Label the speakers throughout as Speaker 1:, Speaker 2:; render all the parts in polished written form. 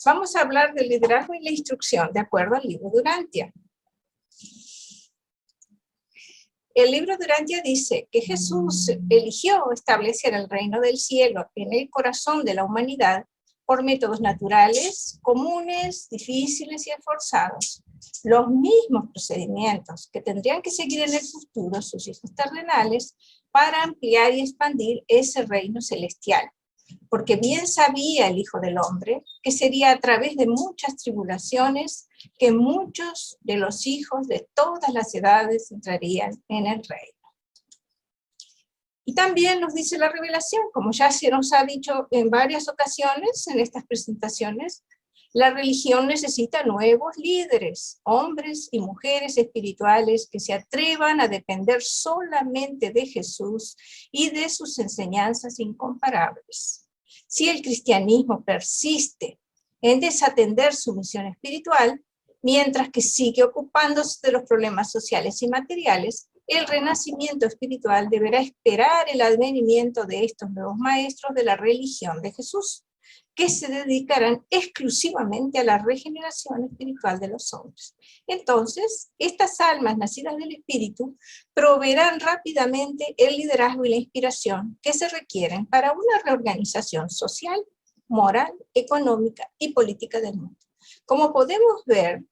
Speaker 1: Vamos a hablar del liderazgo y la instrucción, de acuerdo al libro de Urantia. El libro de Urantia dice que Jesús eligió establecer el reino del cielo en el corazón de la humanidad por métodos naturales, comunes, difíciles y esforzados. Los mismos procedimientos que tendrían que seguir en el futuro sus hijos terrenales para ampliar y expandir ese reino celestial. Porque bien sabía el Hijo del Hombre que sería a través de muchas tribulaciones que muchos de los hijos de todas las edades entrarían en el reino. Y también nos dice la revelación, como ya se nos ha dicho en varias ocasiones en estas presentaciones, la religión necesita nuevos líderes, hombres y mujeres espirituales que se atrevan a depender solamente de Jesús y de sus enseñanzas incomparables. Si el cristianismo persiste en desatender su misión espiritual, mientras que sigue ocupándose de los problemas sociales y materiales, el renacimiento espiritual deberá esperar el advenimiento de estos nuevos maestros de la religión de Jesús, que se dedicarán exclusivamente a la regeneración espiritual de los hombres. Entonces, estas almas nacidas del Espíritu proveerán rápidamente el liderazgo y la inspiración que se requieren para una reorganización social, moral, económica y política del mundo. Como podemos ver,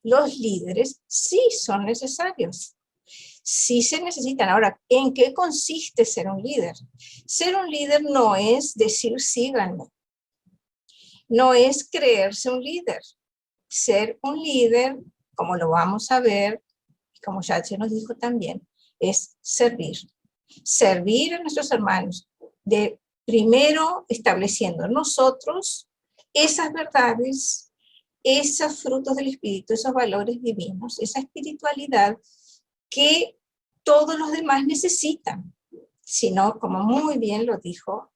Speaker 1: los líderes sí son necesarios. Sí se necesitan. Ahora, ¿en qué consiste ser un líder? Ser un líder no es decir síganme. No es creerse un líder. Ser un líder, como lo vamos a ver, como ya se nos dijo también, es servir. Servir a nuestros hermanos, de primero estableciendo nosotros esas verdades, esos frutos del Espíritu, esos valores divinos, esa espiritualidad que todos los demás necesitan. Si no, como muy bien lo dijo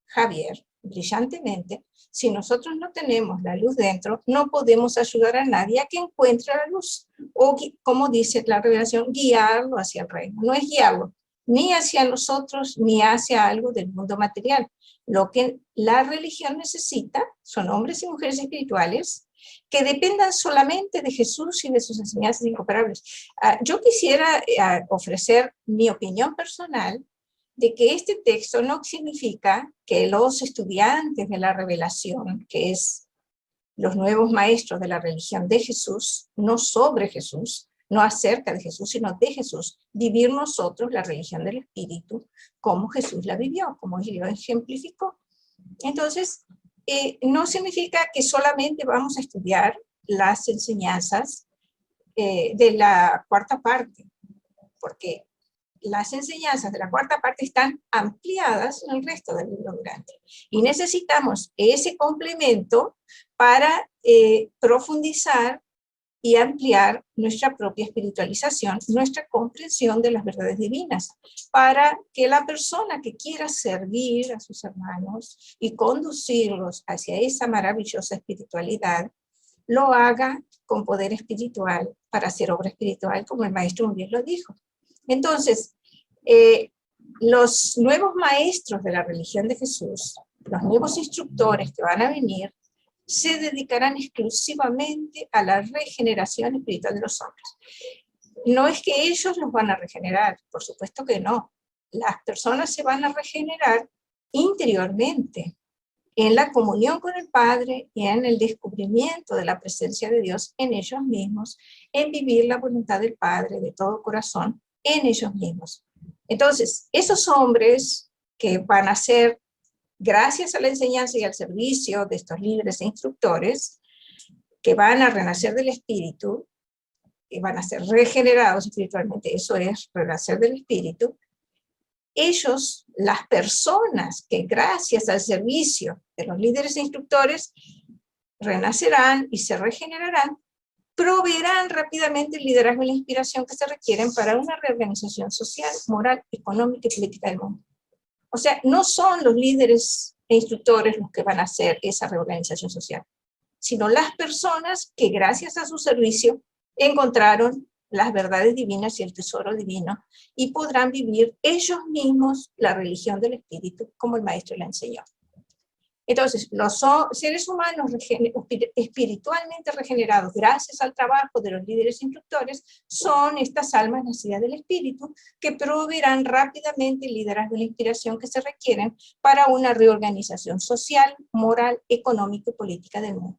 Speaker 1: Javier, brillantemente, si nosotros no tenemos la luz dentro, no podemos ayudar a nadie a que encuentre la luz. O, como dice la revelación, guiarlo hacia el reino. No es guiarlo ni hacia nosotros, ni hacia algo del mundo material. Lo que la religión necesita son hombres y mujeres espirituales que dependan solamente de Jesús y de sus enseñanzas incomparables. Yo quisiera ofrecer mi opinión personal de que este texto no significa que los estudiantes de la revelación, que es los nuevos maestros de la religión de Jesús, no sobre Jesús, no acerca de Jesús, sino de Jesús, vivir nosotros la religión del Espíritu como Jesús la vivió, como él lo ejemplificó. Entonces, no significa que solamente vamos a estudiar las enseñanzas de la cuarta parte, porque las enseñanzas de la cuarta parte están ampliadas en el resto del libro grande. Y necesitamos ese complemento para profundizar y ampliar nuestra propia espiritualización, nuestra comprensión de las verdades divinas, para que la persona que quiera servir a sus hermanos y conducirlos hacia esa maravillosa espiritualidad, lo haga con poder espiritual para hacer obra espiritual, como el maestro muy bien lo dijo. Entonces, los nuevos maestros de la religión de Jesús, los nuevos instructores que van a venir, se dedicarán exclusivamente a la regeneración espiritual de los hombres. No es que ellos los van a regenerar, por supuesto que no. Las personas se van a regenerar interiormente, en la comunión con el Padre y en el descubrimiento de la presencia de Dios en ellos mismos, en vivir la voluntad del Padre de todo corazón en ellos mismos. Entonces, esos hombres que van a ser, gracias a la enseñanza y al servicio de estos líderes e instructores, que van a renacer del Espíritu, que van a ser regenerados espiritualmente, eso es, renacer del Espíritu, ellos, las personas que gracias al servicio de los líderes e instructores renacerán y se regenerarán, proveerán rápidamente el liderazgo y la inspiración que se requieren para una reorganización social, moral, económica y política del mundo. O sea, no son los líderes e instructores los que van a hacer esa reorganización social, sino las personas que gracias a su servicio encontraron las verdades divinas y el tesoro divino y podrán vivir ellos mismos la religión del Espíritu como el Maestro la enseñó. Entonces, los seres humanos espiritualmente regenerados gracias al trabajo de los líderes instructores son estas almas nacidas del espíritu que proveerán rápidamente el liderazgo y la inspiración que se requieren para una reorganización social, moral, económica y política del mundo.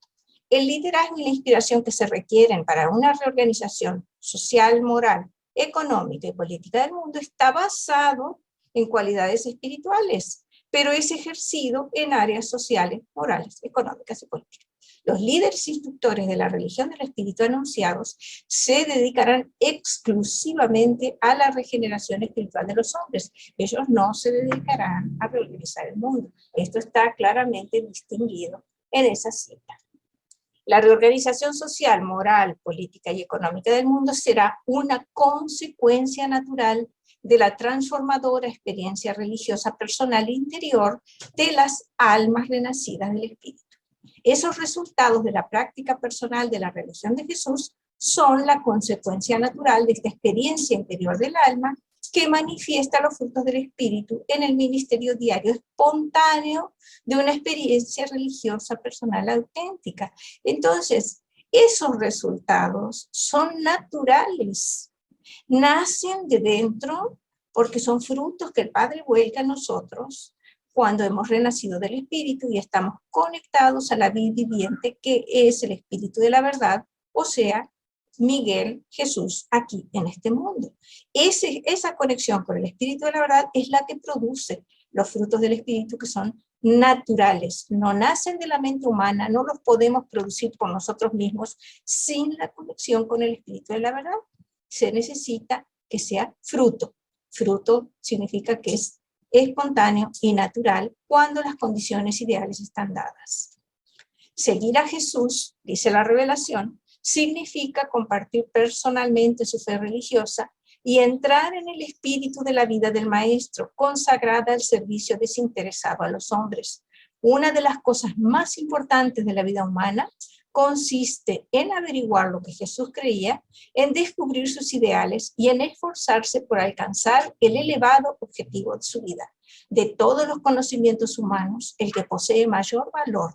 Speaker 1: El liderazgo y la inspiración que se requieren para una reorganización social, moral, económica y política del mundo está basado en cualidades espirituales, pero es ejercido en áreas sociales, morales, económicas y políticas. Los líderes instructores de la religión del espíritu anunciados se dedicarán exclusivamente a la regeneración espiritual de los hombres. Ellos no se dedicarán a reorganizar el mundo. Esto está claramente distinguido en esa cita. La reorganización social, moral, política y económica del mundo será una consecuencia natural de la transformadora experiencia religiosa personal interior de las almas renacidas del espíritu. Esos resultados de la práctica personal de la religión de Jesús son la consecuencia natural de esta experiencia interior del alma que manifiesta los frutos del espíritu en el ministerio diario espontáneo de una experiencia religiosa personal auténtica. Entonces, esos resultados son naturales, nacen de dentro porque son frutos que el Padre vuelca en nosotros cuando hemos renacido del espíritu y estamos conectados a la vida viviente que es el espíritu de la verdad, o sea, Miguel, Jesús, aquí en este mundo. Esa conexión con el espíritu de la verdad es la que produce los frutos del espíritu que son naturales, no nacen de la mente humana, no los podemos producir por nosotros mismos sin la conexión con el espíritu de la verdad. Se necesita que sea fruto. Fruto significa que es espontáneo y natural cuando las condiciones ideales están dadas. Seguir a Jesús, dice la revelación, significa compartir personalmente su fe religiosa y entrar en el espíritu de la vida del Maestro, consagrada al servicio desinteresado a los hombres. Una de las cosas más importantes de la vida humana consiste en averiguar lo que Jesús creía, en descubrir sus ideales y en esforzarse por alcanzar el elevado objetivo de su vida. De todos los conocimientos humanos, el que posee mayor valor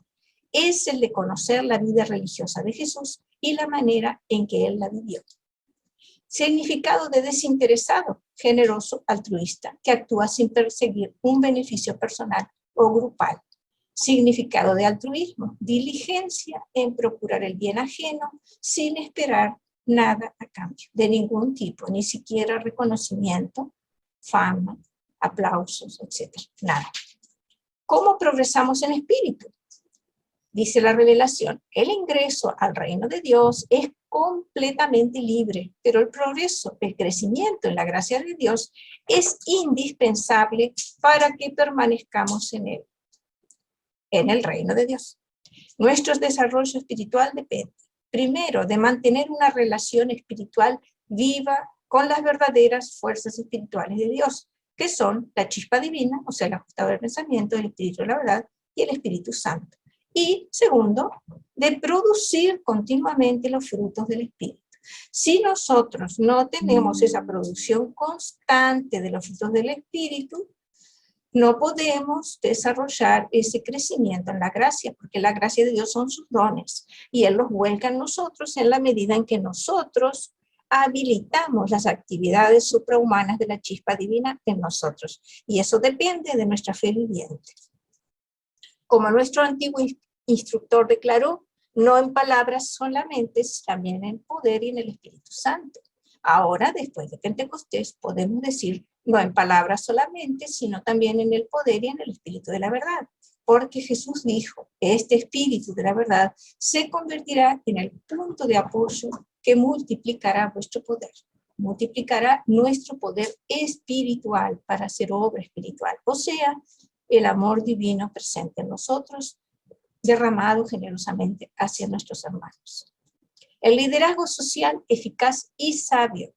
Speaker 1: es el de conocer la vida religiosa de Jesús y la manera en que él la vivió. Significado de desinteresado, generoso, altruista, que actúa sin perseguir un beneficio personal o grupal. Significado de altruismo, diligencia en procurar el bien ajeno sin esperar nada a cambio, de ningún tipo, ni siquiera reconocimiento, fama, aplausos, etc. Nada. ¿Cómo progresamos en espíritu? Dice la revelación, el ingreso al reino de Dios es completamente libre, pero el progreso, el crecimiento en la gracia de Dios es indispensable para que permanezcamos en él, en el reino de Dios. Nuestro desarrollo espiritual depende, primero, de mantener una relación espiritual viva con las verdaderas fuerzas espirituales de Dios, que son la chispa divina, o sea, el ajustador del pensamiento, el espíritu de la verdad y el Espíritu Santo. Y segundo, de producir continuamente los frutos del Espíritu. Si nosotros no tenemos esa producción constante de los frutos del Espíritu, no podemos desarrollar ese crecimiento en la gracia, porque la gracia de Dios son sus dones, y Él los vuelca en nosotros en la medida en que nosotros habilitamos las actividades suprahumanas de la chispa divina en nosotros. Y eso depende de nuestra fe viviente. Como nuestro antiguo instructor declaró, no en palabras solamente, también en poder y en el Espíritu Santo. Ahora, después de Pentecostés, podemos decir, no en palabras solamente, sino también en el poder y en el Espíritu de la verdad. Porque Jesús dijo, este Espíritu de la verdad se convertirá en el punto de apoyo que multiplicará vuestro poder. Multiplicará nuestro poder espiritual para hacer obra espiritual. O sea, el amor divino presente en nosotros, derramado generosamente hacia nuestros hermanos. El liderazgo social eficaz y sabio.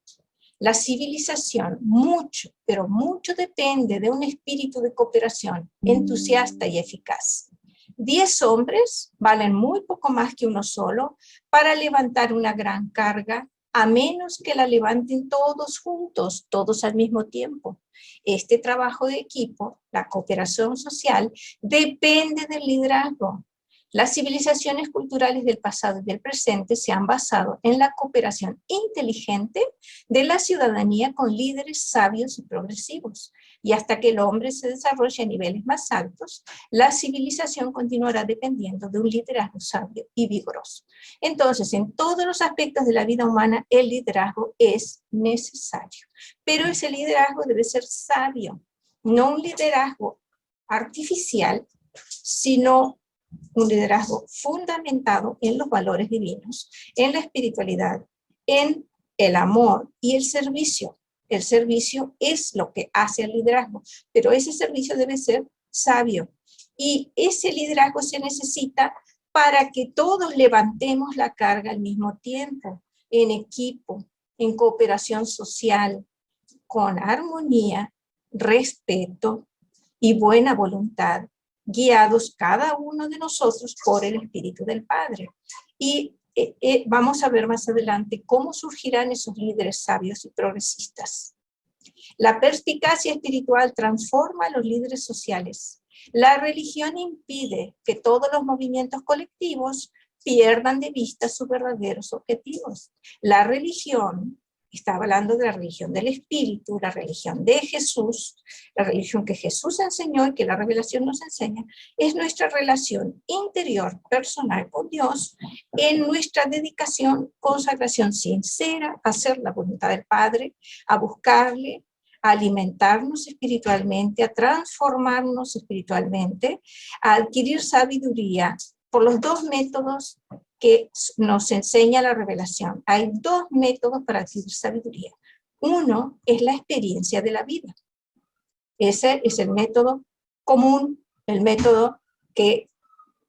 Speaker 1: La civilización, mucho, pero mucho depende de un espíritu de cooperación entusiasta y eficaz. 10 hombres valen muy poco más que uno solo para levantar una gran carga a menos que la levanten todos juntos, todos al mismo tiempo. Este trabajo de equipo, la cooperación social, depende del liderazgo. Las civilizaciones culturales del pasado y del presente se han basado en la cooperación inteligente de la ciudadanía con líderes sabios y progresivos. Y hasta que el hombre se desarrolle a niveles más altos, la civilización continuará dependiendo de un liderazgo sabio y vigoroso. Entonces, en todos los aspectos de la vida humana, el liderazgo es necesario. Pero ese liderazgo debe ser sabio, no un liderazgo artificial, sino un liderazgo fundamentado en los valores divinos, en la espiritualidad, en el amor y el servicio. El servicio es lo que hace el liderazgo, pero ese servicio debe ser sabio. Y ese liderazgo se necesita para que todos levantemos la carga al mismo tiempo, en equipo, en cooperación social, con armonía, respeto y buena voluntad, guiados cada uno de nosotros por el Espíritu del Padre. Y vamos a ver más adelante cómo surgirán esos líderes sabios y progresistas. La perspicacia espiritual transforma a los líderes sociales. La religión impide que todos los movimientos colectivos pierdan de vista sus verdaderos objetivos. La religión, está hablando de la religión del Espíritu, la religión de Jesús, la religión que Jesús enseñó y que la revelación nos enseña, es nuestra relación interior, personal con Dios, en nuestra dedicación, consagración sincera, a hacer la voluntad del Padre, a buscarle, a alimentarnos espiritualmente, a transformarnos espiritualmente, a adquirir sabiduría por los dos métodos que nos enseña la revelación. Hay dos métodos para adquirir sabiduría. Uno es la experiencia de la vida. Ese es el método común, el método que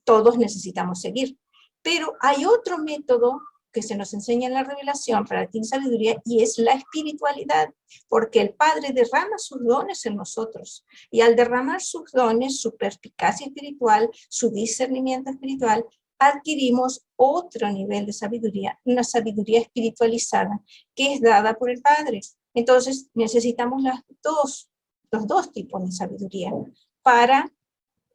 Speaker 1: todos necesitamos seguir. Pero hay otro método que se nos enseña en la revelación para adquirir sabiduría, y es la espiritualidad, porque el Padre derrama sus dones en nosotros, y al derramar sus dones, su perspicacia espiritual, su discernimiento espiritual, adquirimos otro nivel de sabiduría, una sabiduría espiritualizada, que es dada por el Padre. Entonces necesitamos los dos tipos de sabiduría para...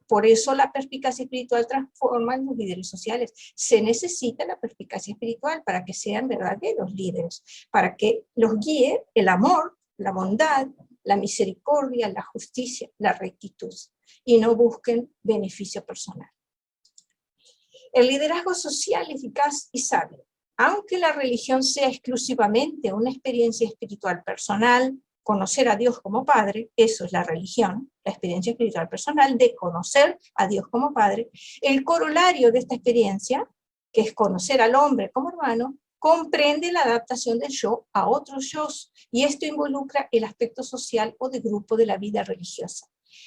Speaker 1: Por eso la perspicacia espiritual transforma en los líderes sociales. Se necesita la perspicacia espiritual para que sean verdaderos líderes, para que los guíe el amor, la bondad, la misericordia, la justicia, la rectitud, y no busquen beneficio personal. El liderazgo social eficaz y sabio. Aunque la religión sea exclusivamente una experiencia espiritual personal, conocer a Dios como Padre, eso es la religión, la experiencia espiritual personal de conocer a Dios como Padre, el corolario de esta experiencia, que es conocer al hombre como hermano, comprende la adaptación del yo a otros yos, y esto involucra el aspecto social o de grupo de la vida religiosa.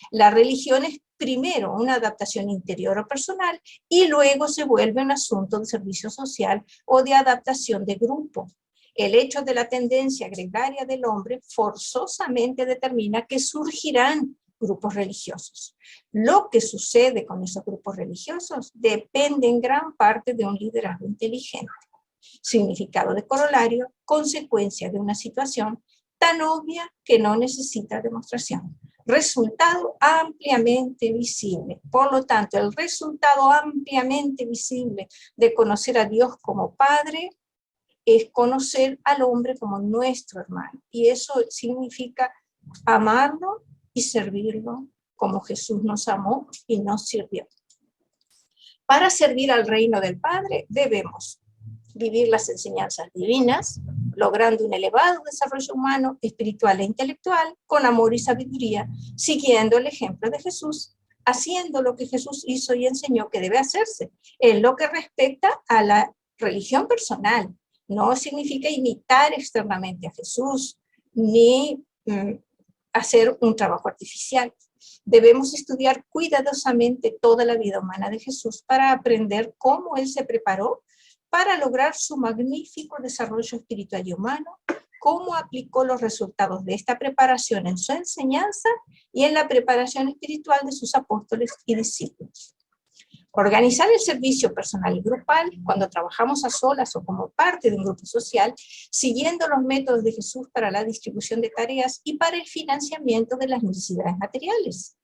Speaker 1: La religión es primero una adaptación interior o personal, y luego se vuelve un asunto de servicio social o de adaptación de grupo. El hecho de la tendencia gregaria del hombre forzosamente determina que surgirán grupos religiosos. Lo que sucede con esos grupos religiosos depende en gran parte de un liderazgo inteligente. Significado de corolario, consecuencia de una situación tan obvia que no necesita demostración. Resultado ampliamente visible. Por lo tanto, el resultado ampliamente visible de conocer a Dios como Padre es conocer al hombre como nuestro hermano. Y eso significa amarlo y servirlo como Jesús nos amó y nos sirvió. Para servir al reino del Padre debemos vivir las enseñanzas divinas, logrando un elevado desarrollo humano, espiritual e intelectual, con amor y sabiduría, siguiendo el ejemplo de Jesús, haciendo lo que Jesús hizo y enseñó que debe hacerse, en lo que respecta a la religión personal. No significa imitar externamente a Jesús, ni hacer un trabajo artificial. Debemos estudiar cuidadosamente toda la vida humana de Jesús para aprender cómo Él se preparó para lograr su magnífico desarrollo espiritual y humano, cómo aplicó los resultados de esta preparación en su enseñanza y en la preparación espiritual de sus apóstoles y discípulos. Organizar el servicio personal y grupal, cuando trabajamos a solas o como parte de un grupo social, siguiendo los métodos de Jesús para la distribución de tareas y para el financiamiento de las necesidades materiales.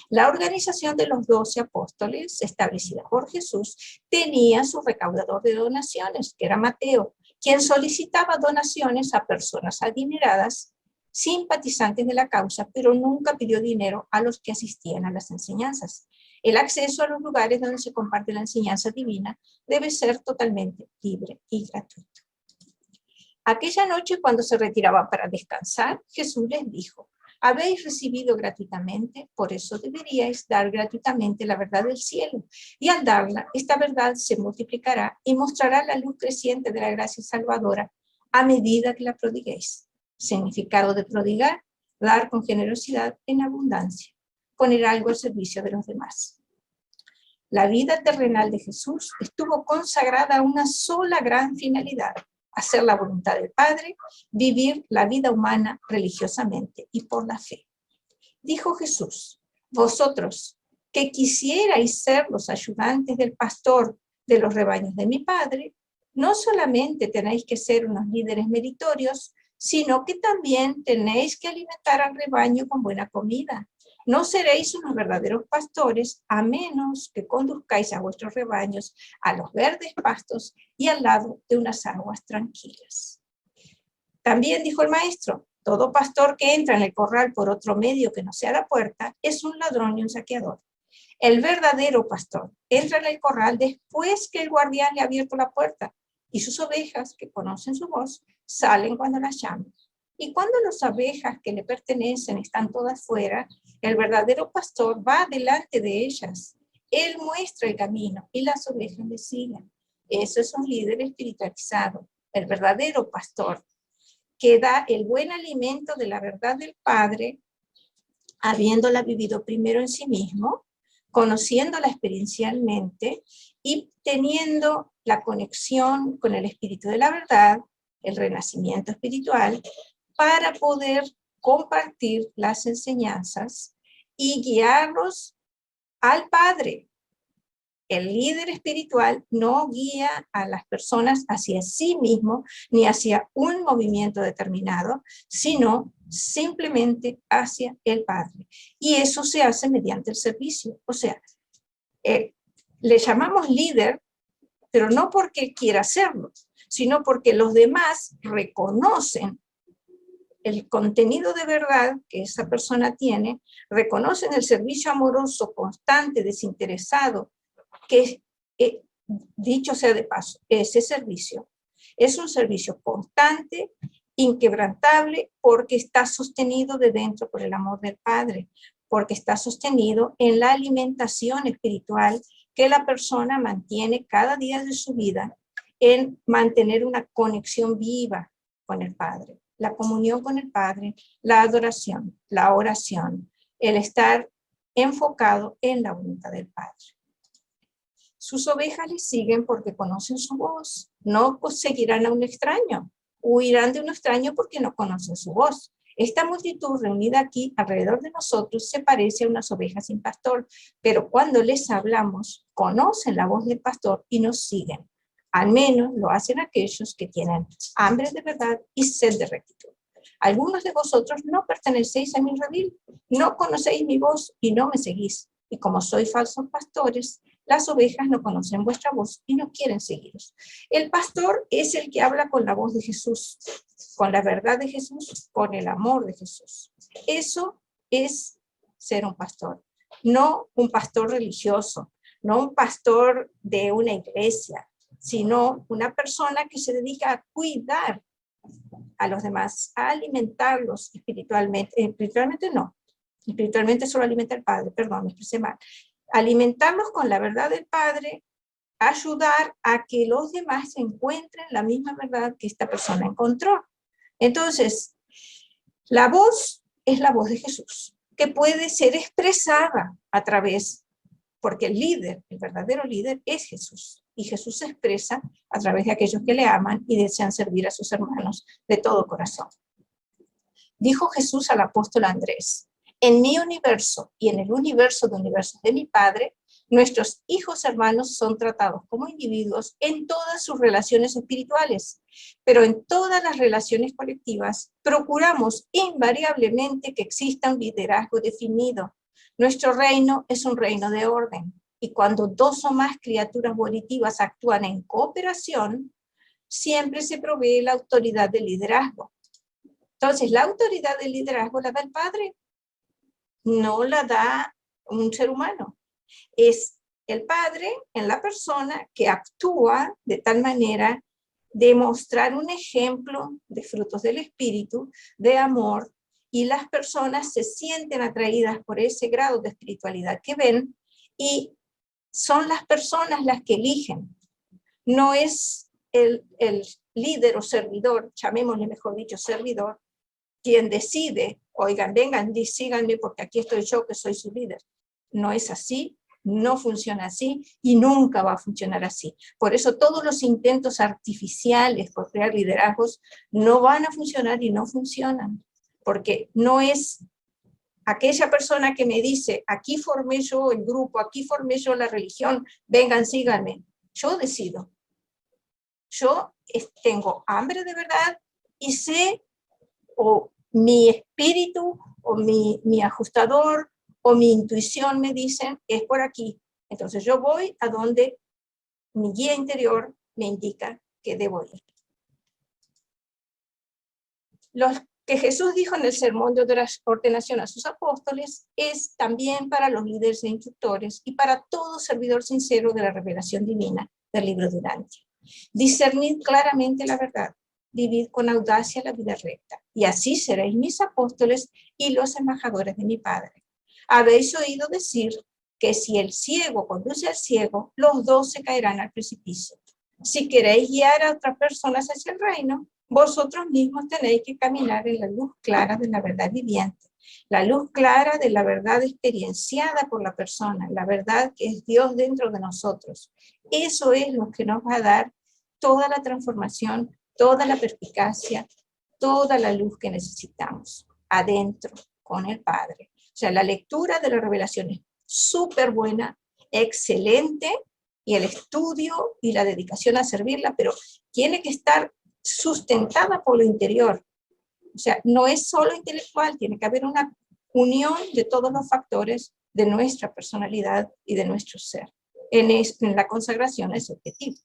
Speaker 1: La organización de los 12 apóstoles, establecida por Jesús, tenía su recaudador de donaciones, que era Mateo, quien solicitaba donaciones a personas adineradas, simpatizantes de la causa, pero nunca pidió dinero a los que asistían a las enseñanzas. El acceso a los lugares donde se comparte la enseñanza divina debe ser totalmente libre y gratuito. Aquella noche, cuando se retiraban para descansar, Jesús les dijo: habéis recibido gratuitamente, por eso deberíais dar gratuitamente la verdad del cielo. Y al darla, esta verdad se multiplicará y mostrará la luz creciente de la gracia salvadora a medida que la prodiguéis. Significado de prodigar: dar con generosidad en abundancia, poner algo al servicio de los demás. La vida terrenal de Jesús estuvo consagrada a una sola gran finalidad: hacer la voluntad del Padre, vivir la vida humana religiosamente y por la fe. Dijo Jesús: vosotros que quisierais ser los ayudantes del pastor de los rebaños de mi Padre, no solamente tenéis que ser unos líderes meritorios, sino que también tenéis que alimentar al rebaño con buena comida. No seréis unos verdaderos pastores a menos que conduzcáis a vuestros rebaños a los verdes pastos y al lado de unas aguas tranquilas. También dijo el maestro: todo pastor que entra en el corral por otro medio que no sea la puerta es un ladrón y un saqueador. El verdadero pastor entra en el corral después que el guardián le ha abierto la puerta, y sus ovejas, que conocen su voz, salen cuando las llaman. Y cuando las ovejas que le pertenecen están todas fuera, el verdadero pastor va delante de ellas. Él muestra el camino y las ovejas le siguen. Eso es un líder espiritualizado, el verdadero pastor, que da el buen alimento de la verdad del Padre, habiéndola vivido primero en sí mismo, conociéndola experiencialmente y teniendo la conexión con el Espíritu de la verdad, el renacimiento espiritual, para poder compartir las enseñanzas y guiarlos al Padre. El líder espiritual no guía a las personas hacia sí mismo ni hacia un movimiento determinado, sino simplemente hacia el Padre. Y eso se hace mediante el servicio. O sea, le llamamos líder, pero no porque quiera hacerlo, sino porque los demás reconocen el contenido de verdad que esa persona tiene, reconocen el servicio amoroso, constante, desinteresado, que, dicho sea de paso, ese servicio es un servicio constante, inquebrantable, porque está sostenido de dentro por el amor del Padre, porque está sostenido en la alimentación espiritual que la persona mantiene cada día de su vida, en mantener una conexión viva con el Padre, la comunión con el Padre, la adoración, la oración, el estar enfocado en la voluntad del Padre. Sus ovejas le siguen porque conocen su voz. No seguirán a un extraño. Huirán de un extraño porque no conocen su voz. Esta multitud reunida aquí alrededor de nosotros se parece a unas ovejas sin pastor, pero cuando les hablamos, conocen la voz del pastor y nos siguen. Al menos lo hacen aquellos que tienen hambre de verdad y sed de rectitud. Algunos de vosotros no pertenecéis a mi redil, no conocéis mi voz y no me seguís. Y como sois falsos pastores, las ovejas no conocen vuestra voz y no quieren seguiros. El pastor es el que habla con la voz de Jesús, con la verdad de Jesús, con el amor de Jesús. Eso es ser un pastor, no un pastor religioso, no un pastor de una iglesia, sino una persona que se dedica a cuidar a los demás, a alimentarlos espiritualmente. Espiritualmente no, espiritualmente solo alimenta el Padre, perdón, me expresé mal. Alimentarlos con la verdad del Padre, ayudar a que los demás encuentren la misma verdad que esta persona encontró. Entonces, la voz es la voz de Jesús, que puede ser expresada a través, porque el líder, el verdadero líder es Jesús, y Jesús se expresa a través de aquellos que le aman y desean servir a sus hermanos de todo corazón. Dijo Jesús al apóstol Andrés: en mi universo y en el universo de universos de mi Padre, Nuestros hijos hermanos son tratados como individuos en todas sus relaciones espirituales, pero en todas las relaciones colectivas procuramos invariablemente que exista un liderazgo definido. Nuestro reino es un reino de orden, y cuando dos o más criaturas volitivas actúan en cooperación, siempre se provee la autoridad del liderazgo. Entonces, la autoridad del liderazgo la da el Padre, no la da un ser humano. Es el Padre en la persona que actúa de tal manera de mostrar un ejemplo de frutos del Espíritu, de amor, y las personas se sienten atraídas por ese grado de espiritualidad que ven, y son las personas las que eligen. No es el líder o servidor, llamémosle mejor dicho servidor, quien decide, oigan, vengan, síganme porque aquí estoy yo que soy su líder. No es así, no funciona así y nunca va a funcionar así. Por eso todos los intentos artificiales por crear liderazgos no van a funcionar y no funcionan, porque no es aquella persona que me dice, aquí formé yo el grupo, aquí formé yo la religión, vengan, síganme. Yo decido. Yo tengo hambre de verdad y sé, o mi espíritu, o mi ajustador, o mi intuición me dicen, es por aquí. Entonces yo voy a donde mi guía interior me indica que debo ir. Lo que Jesús dijo en el sermón de ordenación a sus apóstoles es también para los líderes e instructores y para todo servidor sincero de la revelación divina del libro de Urantia. Discernid claramente la verdad, vivid con audacia la vida recta, y así seréis mis apóstoles y los embajadores de mi Padre. Habéis oído decir que si el ciego conduce al ciego, los dos se caerán al precipicio. Si queréis guiar a otras personas hacia el reino, vosotros mismos tenéis que caminar en la luz clara de la verdad viviente, la luz clara de la verdad experienciada por la persona, la verdad que es Dios dentro de nosotros. Eso es lo que nos va a dar toda la transformación, toda la perspicacia, toda la luz que necesitamos adentro con el Padre. O sea, la lectura de la revelación es súper buena, excelente, y el estudio y la dedicación a servirla, pero tiene que estar sustentada por lo interior. O sea, no es solo intelectual, tiene que haber una unión de todos los factores de nuestra personalidad y de nuestro ser. En la consagración es objetivo.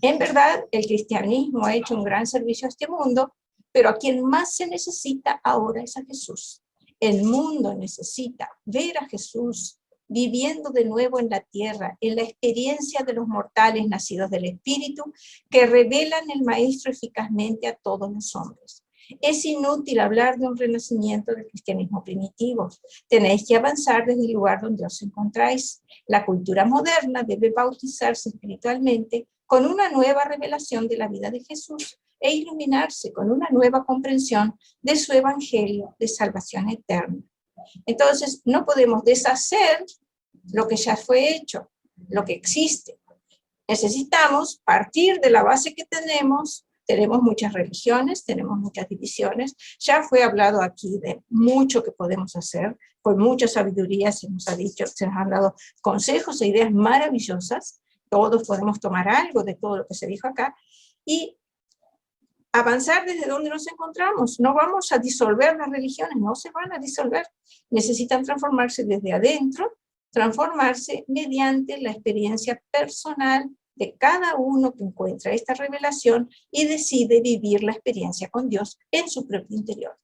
Speaker 1: En verdad, el cristianismo ha hecho un gran servicio a este mundo, pero a quien más se necesita ahora es a Jesús. El mundo necesita ver a Jesús viviendo de nuevo en la tierra, en la experiencia de los mortales nacidos del Espíritu, que revelan el Maestro eficazmente a todos los hombres. Es inútil hablar de un renacimiento del cristianismo primitivo. Tenéis que avanzar desde el lugar donde os encontráis. La cultura moderna debe bautizarse espiritualmente con una nueva revelación de la vida de Jesús e iluminarse con una nueva comprensión de su evangelio de salvación eterna. Entonces, no podemos deshacer lo que ya fue hecho, lo que existe. Necesitamos partir de la base que tenemos muchas religiones, tenemos muchas divisiones, ya fue hablado aquí de mucho que podemos hacer, con mucha sabiduría se nos han dado consejos e ideas maravillosas, todos podemos tomar algo de todo lo que se dijo acá, y avanzar desde donde nos encontramos. No vamos a disolver las religiones, no se van a disolver, necesitan transformarse desde adentro, transformarse mediante la experiencia personal de cada uno que encuentra esta revelación y decide vivir la experiencia con Dios en su propio interior.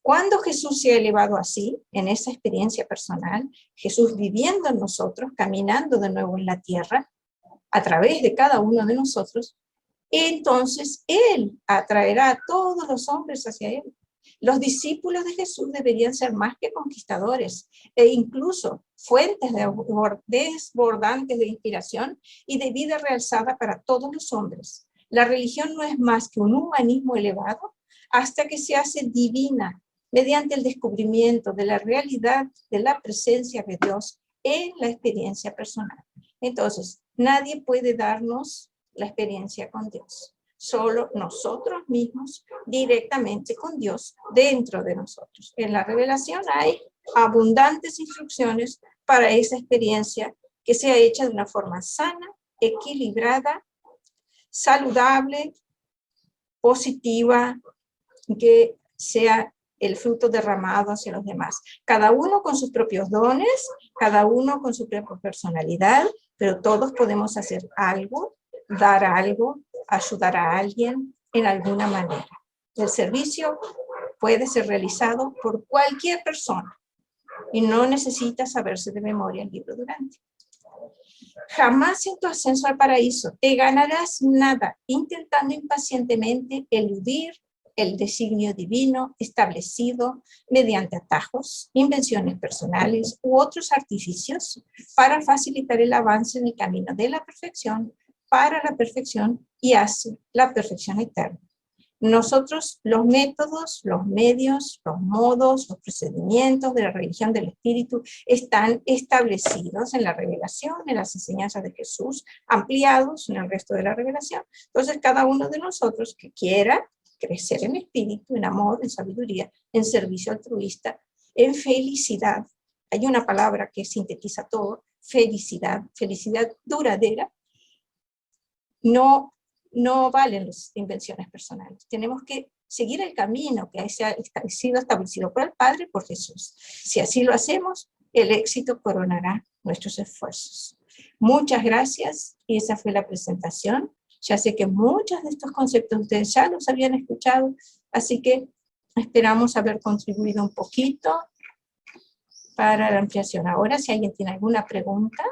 Speaker 1: Cuando Jesús se ha elevado así, en esa experiencia personal, Jesús viviendo en nosotros, caminando de nuevo en la tierra, a través de cada uno de nosotros, entonces Él atraerá a todos los hombres hacia Él. Los discípulos de Jesús deberían ser más que conquistadores e incluso fuentes desbordantes de inspiración y de vida realzada para todos los hombres. La religión no es más que un humanismo elevado hasta que se hace divina mediante el descubrimiento de la realidad de la presencia de Dios en la experiencia personal. Entonces, nadie puede darnos la experiencia con Dios. Solo nosotros mismos directamente con Dios dentro de nosotros. En la revelación hay abundantes instrucciones para esa experiencia que sea hecha de una forma sana, equilibrada, saludable, positiva, que sea el fruto derramado hacia los demás. Cada uno con sus propios dones, cada uno con su propia personalidad, pero todos podemos hacer algo, dar algo, ayudar a alguien en alguna manera. El servicio puede ser realizado por cualquier persona y no necesita saberse de memoria el libro Durante. Jamás en tu ascenso al paraíso te ganarás nada intentando impacientemente eludir el designio divino establecido mediante atajos, invenciones personales u otros artificios para facilitar el avance en el camino de la perfección, para la perfección y hacia la perfección eterna. Nosotros, los métodos, los medios, los modos, los procedimientos de la religión del Espíritu están establecidos en la revelación, en las enseñanzas de Jesús, ampliados en el resto de la revelación. Entonces, cada uno de nosotros que quiera crecer en espíritu, en amor, en sabiduría, en servicio altruista, en felicidad. Hay una palabra que sintetiza todo, felicidad, felicidad duradera. No valen las invenciones personales. Tenemos que seguir el camino que ha sido establecido por el Padre y por Jesús. Si así lo hacemos, el éxito coronará nuestros esfuerzos. Muchas gracias, y esa fue la presentación. Ya sé que muchos de estos conceptos ustedes ya los habían escuchado, así que esperamos haber contribuido un poquito para la ampliación. Ahora, si alguien tiene alguna pregunta.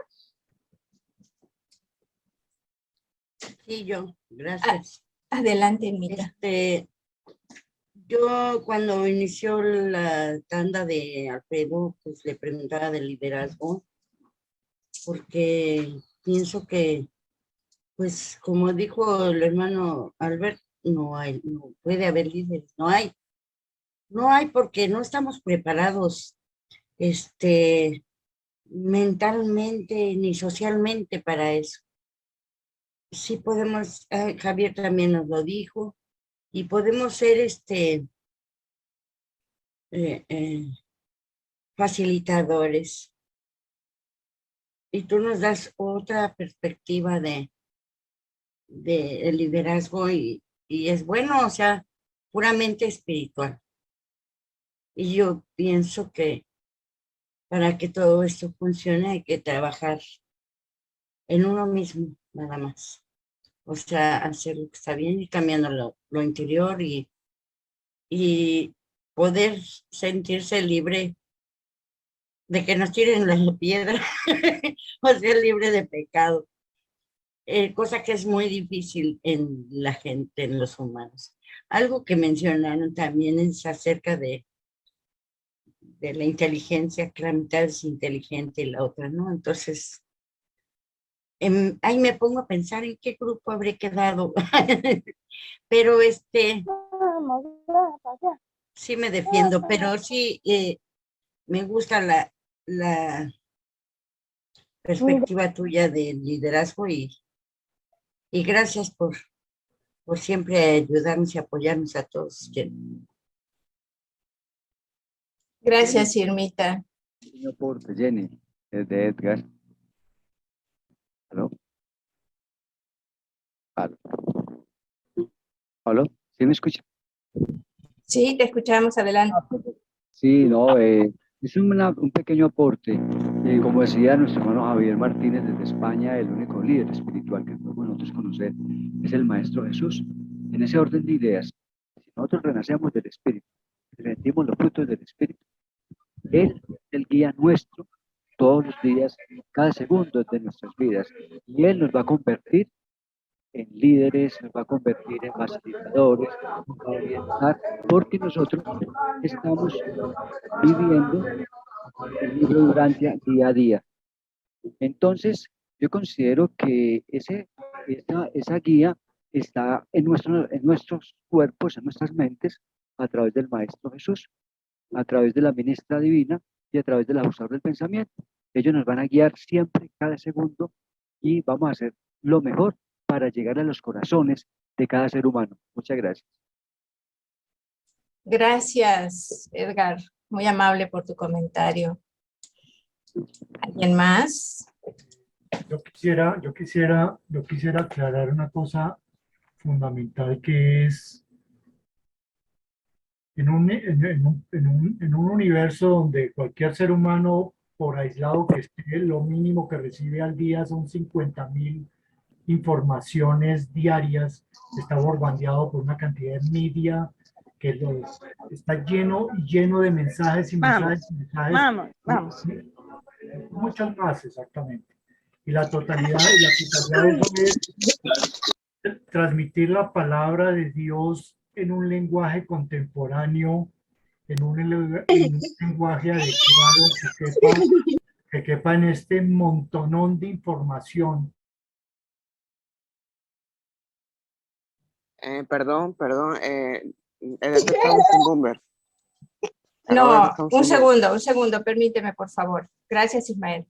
Speaker 2: Sí, yo, gracias.
Speaker 1: Adelante, Mita.
Speaker 2: Yo cuando inició la tanda de Alfredo, pues le preguntaba del liderazgo, porque pienso que, pues como dijo el hermano Albert, no puede haber líderes, no hay porque no estamos preparados, mentalmente ni socialmente para eso. Sí podemos, Javier también nos lo dijo, y podemos ser facilitadores. Y tú nos das otra perspectiva de el liderazgo y es bueno, o sea, puramente espiritual. Y yo pienso que para que todo esto funcione hay que trabajar en uno mismo, nada más. O sea, hacer lo que está bien y cambiando lo interior y poder sentirse libre de que nos tiren la piedra, o sea, libre de pecado, cosa que es muy difícil en la gente, en los humanos. Algo que mencionaron también es acerca de la inteligencia, que la mitad es inteligente y la otra no. Entonces, ahí me pongo a pensar en qué grupo habré quedado. Pero sí me defiendo, pero sí me gusta la perspectiva tuya del liderazgo y gracias por siempre ayudarnos y apoyarnos a todos.
Speaker 1: Gracias, Irmita.
Speaker 3: Un aporte, Jenny, desde Edgar. ¿Aló? ¿Aló? ¿Aló? ¿Sí me escucha?
Speaker 1: Sí, te escuchamos, adelante.
Speaker 3: Sí, no, es un pequeño aporte. Como decía nuestro hermano Javier Martínez desde España, el único líder espiritual que podemos nosotros conocer es el Maestro Jesús. En ese orden de ideas, si nosotros renacemos del Espíritu, sentimos los frutos del Espíritu, Él es el guía nuestro todos los días, cada segundo de nuestras vidas, y Él nos va a convertir en líderes, nos va a convertir en facilitadores, nos va a orientar, porque nosotros estamos viviendo el libro Durantia día a día. Entonces, yo considero que esa guía está en nuestros cuerpos, en nuestras mentes, a través del Maestro Jesús, a través de la ministra divina y a través del ajustador del pensamiento. Ellos nos van a guiar siempre, cada segundo, y vamos a hacer lo mejor para llegar a los corazones de cada ser humano. Muchas gracias.
Speaker 1: Gracias, Edgar. Muy amable por tu comentario. ¿Alguien más?
Speaker 4: Yo quisiera aclarar una cosa fundamental que es en un universo donde cualquier ser humano, por aislado que esté, lo mínimo que recibe al día son 50.000 informaciones diarias, está bombardeado por una cantidad de media está lleno de mensajes y mensajes y mensajes.
Speaker 5: Vamos.
Speaker 4: Muchas más, exactamente. Y la totalidad de eso es transmitir la palabra de Dios en un lenguaje contemporáneo, en un lenguaje adecuado que quepa en este montonón de información.
Speaker 6: Perdón. Detectamos un bomber.
Speaker 1: No, un segundo, permíteme, por favor. Gracias, Ismael.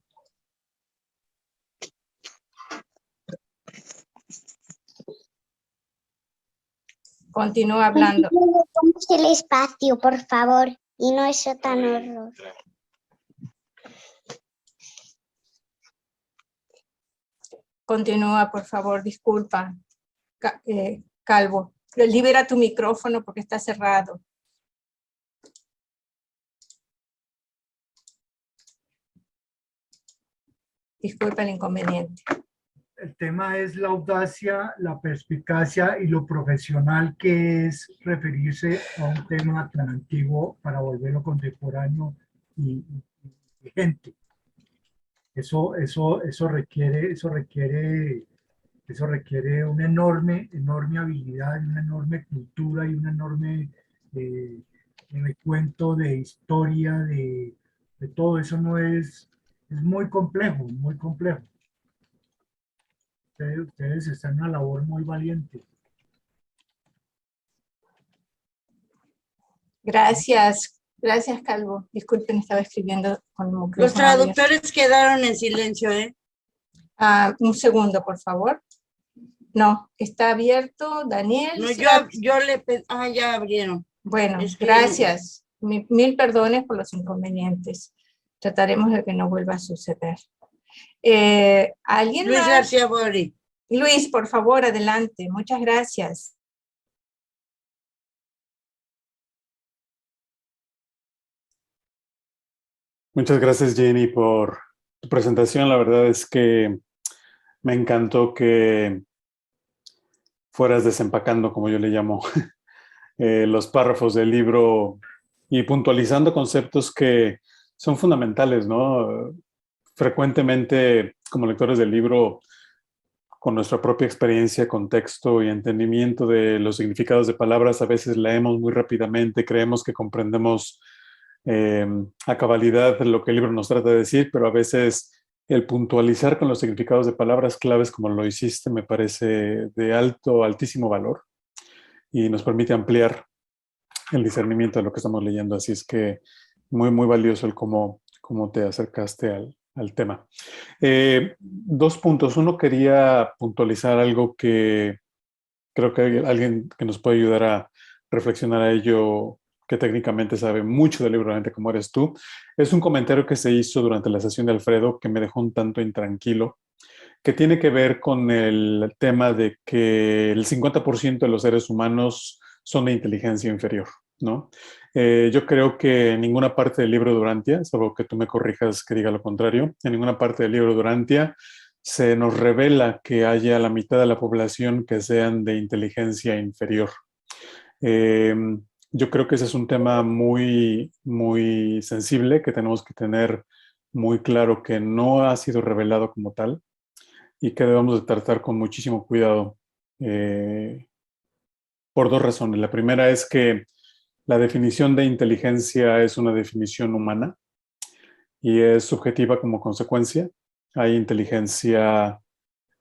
Speaker 1: Continúa hablando.
Speaker 7: Tomemos el espacio, por favor, y no eso tan horror.
Speaker 1: Continúa, por favor, disculpa. Calvo, libera tu micrófono porque está cerrado. Disculpa el inconveniente.
Speaker 4: El tema es la audacia, la perspicacia y lo profesional que es referirse a un tema tan antiguo para volverlo contemporáneo y vigente. Eso requiere una enorme habilidad, una enorme cultura y un enorme recuento de historia, de todo eso. No es muy complejo, muy complejo. Ustedes están en una labor muy valiente.
Speaker 1: Gracias, Calvo. Disculpen, estaba escribiendo con el micrófono
Speaker 2: Los traductores
Speaker 1: abierto.
Speaker 2: quedaron en silencio, ¿eh?
Speaker 1: Un segundo, por favor. No, está abierto, Daniel.
Speaker 2: No, ya abrieron.
Speaker 1: Bueno,
Speaker 2: Es que-
Speaker 1: gracias. Mil perdones por los inconvenientes. Trataremos de que no vuelva a suceder. ¿Alguien
Speaker 2: Luis
Speaker 1: más?
Speaker 2: García Bori.
Speaker 1: Luis, por favor, adelante. Muchas gracias.
Speaker 8: Muchas gracias, Jenny, por tu presentación. La verdad es que me encantó que fueras desempacando, como yo le llamo, los párrafos del libro y puntualizando conceptos que son fundamentales, ¿no? Frecuentemente, como lectores del libro, con nuestra propia experiencia, contexto y entendimiento de los significados de palabras, a veces leemos muy rápidamente, creemos que comprendemos a cabalidad lo que el libro nos trata de decir, pero a veces el puntualizar con los significados de palabras claves como lo hiciste me parece de altísimo valor y nos permite ampliar el discernimiento de lo que estamos leyendo. Así es que muy, muy valioso el cómo te acercaste al tema. 2 puntos. Uno, quería puntualizar algo que creo que hay alguien que nos puede ayudar a reflexionar a ello, que técnicamente sabe mucho del libro, realmente como eres tú. Es un comentario que se hizo durante la sesión de Alfredo que me dejó un tanto intranquilo, que tiene que ver con el tema de que el 50% de los seres humanos son de inteligencia inferior, ¿no? Yo creo que en ninguna parte del libro Durantia, salvo que tú me corrijas que diga lo contrario, en ninguna parte del libro Durantia se nos revela que haya la mitad de la población que sean de inteligencia inferior. Yo creo que ese es un tema muy, muy sensible que tenemos que tener muy claro que no ha sido revelado como tal y que debemos de tratar con muchísimo cuidado por 2 razones. La primera es que la definición de inteligencia es una definición humana y es subjetiva como consecuencia. Hay inteligencia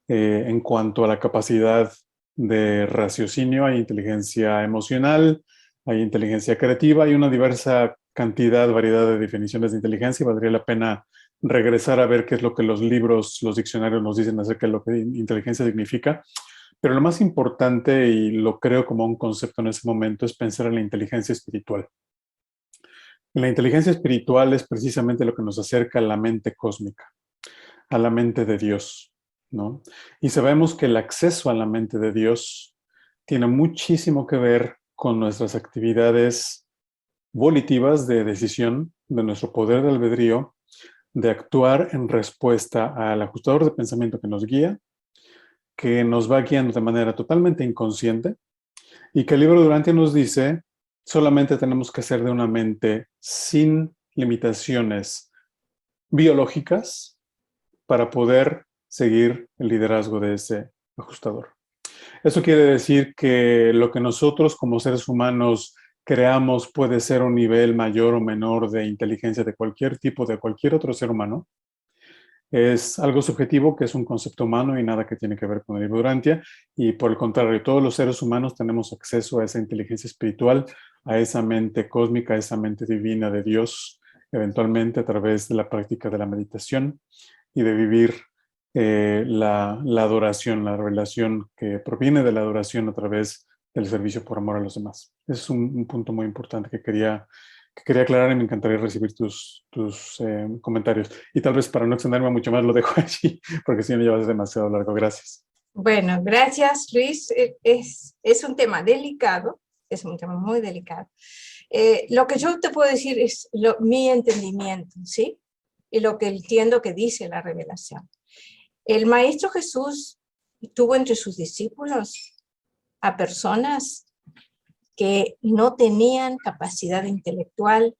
Speaker 8: en cuanto a la capacidad de raciocinio, hay inteligencia emocional, hay inteligencia creativa, hay una diversa cantidad, variedad de definiciones de inteligencia y valdría la pena regresar a ver qué es lo que los libros, los diccionarios nos dicen acerca de lo que inteligencia significa. Pero lo más importante, y lo creo como un concepto en ese momento, es pensar en la inteligencia espiritual. La inteligencia espiritual es precisamente lo que nos acerca a la mente cósmica, a la mente de Dios, ¿no? Y sabemos que el acceso a la mente de Dios tiene muchísimo que ver con nuestras actividades volitivas de decisión, de nuestro poder de albedrío, de actuar en respuesta al ajustador de pensamiento que nos guía, que nos va guiando de manera totalmente inconsciente, y que el libro Durantia nos dice, solamente tenemos que ser de una mente sin limitaciones biológicas para poder seguir el liderazgo de ese ajustador. Eso quiere decir que lo que nosotros como seres humanos creamos puede ser un nivel mayor o menor de inteligencia de cualquier tipo, de cualquier otro ser humano. Es algo subjetivo, que es un concepto humano y nada que tiene que ver con el libro Durantia. Y por el contrario, todos los seres humanos tenemos acceso a esa inteligencia espiritual, a esa mente cósmica, a esa mente divina de Dios, eventualmente a través de la práctica de la meditación y de vivir la adoración, la revelación que proviene de la adoración a través del servicio por amor a los demás. Ese es un punto muy importante que quería aclarar, y me encantaría recibir tus comentarios. Y tal vez para no extenderme mucho más lo dejo allí, porque si no ya va a ser demasiado largo. Gracias.
Speaker 1: Bueno, gracias, Luis. Es un tema delicado, es un tema muy delicado. Lo que yo te puedo decir es mi entendimiento, ¿sí? Y lo que entiendo que dice la revelación. El Maestro Jesús tuvo entre sus discípulos a personas que no tenían capacidad intelectual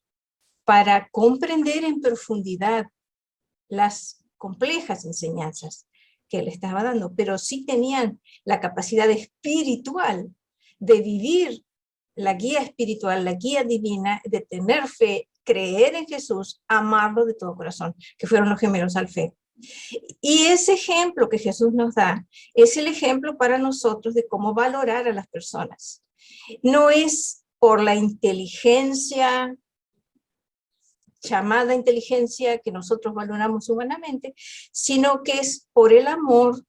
Speaker 1: para comprender en profundidad las complejas enseñanzas que él estaba dando, pero sí tenían la capacidad espiritual de vivir la guía espiritual, la guía divina, de tener fe, creer en Jesús, amarlo de todo corazón, que fueron los gemelos Alfeo. Y ese ejemplo que Jesús nos da es el ejemplo para nosotros de cómo valorar a las personas. No es por la inteligencia, llamada inteligencia, que nosotros valoramos humanamente, sino que es por el amor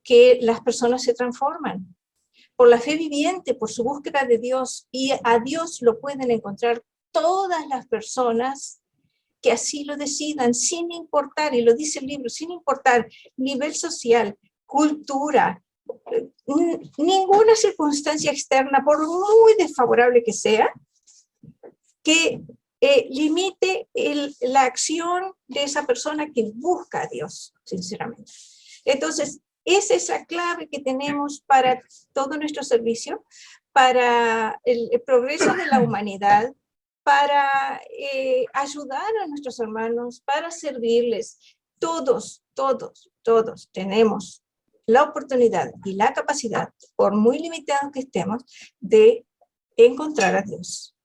Speaker 1: que las personas se transforman, por la fe viviente, por su búsqueda de Dios, y a Dios lo pueden encontrar todas las personas que así lo decidan, sin importar, y lo dice el libro, sin importar nivel social, cultura, ninguna circunstancia externa, por muy desfavorable que sea, que limite la acción de esa persona que busca a Dios, sinceramente. Entonces, esa es la clave que tenemos para todo nuestro servicio, para el progreso de la humanidad, para ayudar a nuestros hermanos, para servirles. Todos tenemos la oportunidad y la capacidad, por muy limitados que estemos, de encontrar a Dios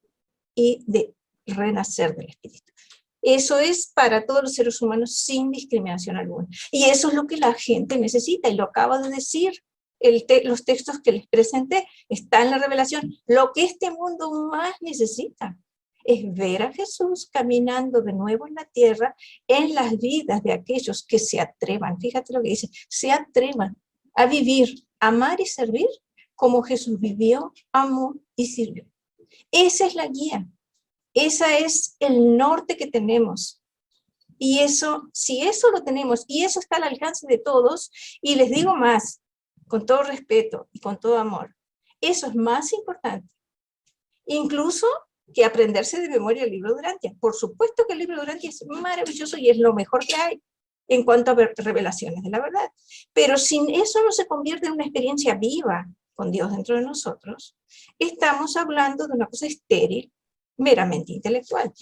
Speaker 1: y de renacer del Espíritu. Eso es para todos los seres humanos sin discriminación alguna. Y eso es lo que la gente necesita, y lo acabo de decir. Los textos que les presenté están en la revelación. Lo que este mundo más necesita es ver a Jesús caminando de nuevo en la tierra, en las vidas de aquellos que se atrevan, fíjate lo que dice, se atrevan a vivir, amar y servir como Jesús vivió, amó y sirvió. Esa es la guía, ese es el norte que tenemos. Y eso, si eso lo tenemos, y eso está al alcance de todos, y les digo más, con todo respeto y con todo amor, eso es más importante, incluso que aprenderse de memoria el libro Durantia. Por supuesto que el libro Durantia es maravilloso y es lo mejor que hay en cuanto a revelaciones de la verdad. Pero sin eso no se convierte en una experiencia viva con Dios dentro de nosotros, estamos hablando de una cosa estéril, meramente intelectual.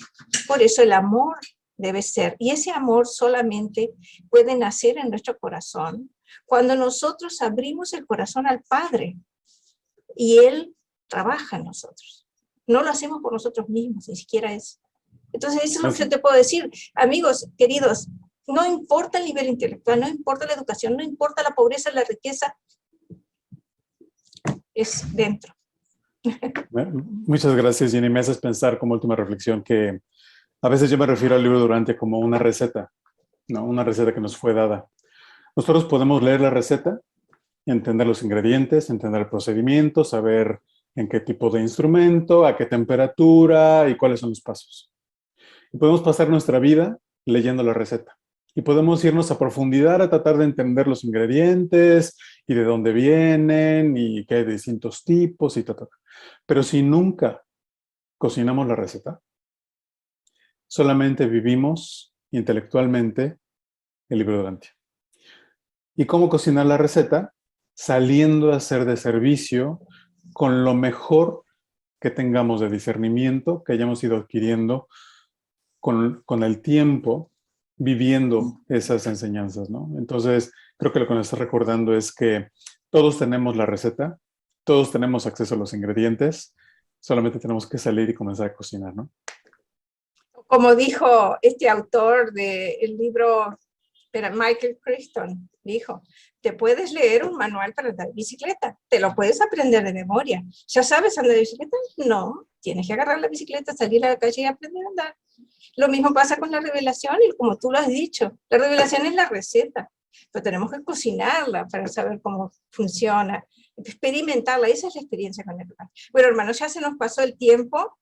Speaker 1: Por eso el amor debe ser, y ese amor solamente puede nacer en nuestro corazón cuando nosotros abrimos el corazón al Padre y Él trabaja en nosotros. No lo hacemos por nosotros mismos, ni siquiera eso. Entonces eso es lo que yo te puedo decir. Amigos, queridos, no importa el nivel intelectual, no importa la educación, no importa la pobreza, la riqueza, es dentro.
Speaker 8: Muchas gracias, Jenny. Me haces pensar como última reflexión que a veces yo me refiero al libro Durantia como una receta, ¿no? Una receta que nos fue dada. Nosotros podemos leer la receta, entender los ingredientes, entender el procedimiento, saber en qué tipo de instrumento, a qué temperatura y cuáles son los pasos. Y podemos pasar nuestra vida leyendo la receta. Y podemos irnos a profundidad a tratar de entender los ingredientes y de dónde vienen y que hay de distintos tipos y tal. Pero si nunca cocinamos la receta, solamente vivimos intelectualmente el libro de Urantia. ¿Y cómo cocinar la receta? Saliendo a ser de servicio con lo mejor que tengamos de discernimiento, que hayamos ido adquiriendo con el tiempo, viviendo esas enseñanzas, ¿no? Entonces, creo que lo que nos está recordando es que todos tenemos la receta, todos tenemos acceso a los ingredientes, solamente tenemos que salir y comenzar a cocinar, ¿no?
Speaker 1: Como dijo este autor del libro, Michael Crichton, dijo, te puedes leer un manual para andar en bicicleta, te lo puedes aprender de memoria. ¿Ya sabes andar en bicicleta? No, tienes que agarrar la bicicleta, salir a la calle y aprender a andar. Lo mismo pasa con la revelación, y como tú lo has dicho, la revelación es la receta, pero tenemos que cocinarla para saber cómo funciona, experimentarla. Esa es la experiencia con el hermano. Bueno, hermanos, ya se nos pasó el tiempo.